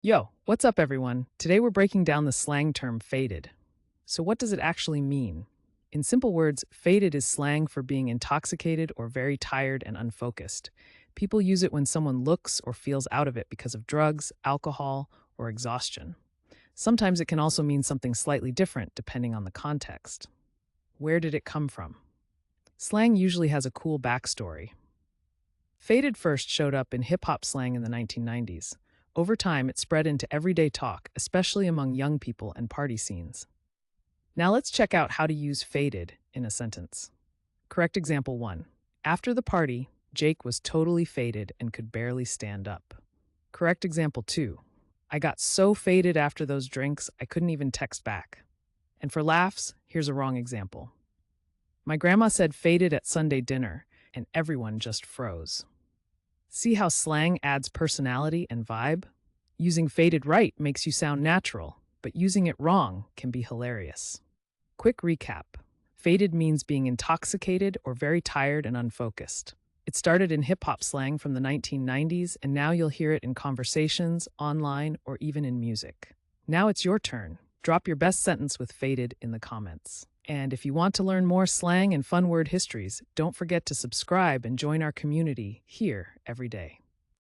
Yo, what's up, everyone? Today we're breaking down the slang term faded. So, what does it actually mean? In simple words, faded is slang for being intoxicated or very tired and unfocused. People use it when someone looks or feels out of it because of drugs, alcohol, or exhaustion. Sometimes it can also mean something slightly different depending on the context. Where did it come from? Slang usually has a cool backstory. Faded first showed up in hip hop slang in the 1990s. Over time, it spread into everyday talk, especially among young people and party scenes. Now let's check out how to use faded in a sentence. Correct example 1. After the party, Jake was totally faded and could barely stand up. Correct example 2. I got so faded after those drinks, I couldn't even text back. And for laughs, here's a wrong example. My grandma said faded at Sunday dinner, and everyone just froze. See how slang adds personality and vibe? Using faded right makes you sound natural, but using it wrong can be hilarious. Quick recap. Faded means being intoxicated or very tired and unfocused. It started in hip hop slang from the 1990s, and now you'll hear it in conversations, online, or even in music. Now it's your turn. Drop your best sentence with faded in the comments. And if you want to learn more slang and fun word histories, don't forget to subscribe and join our community here every day.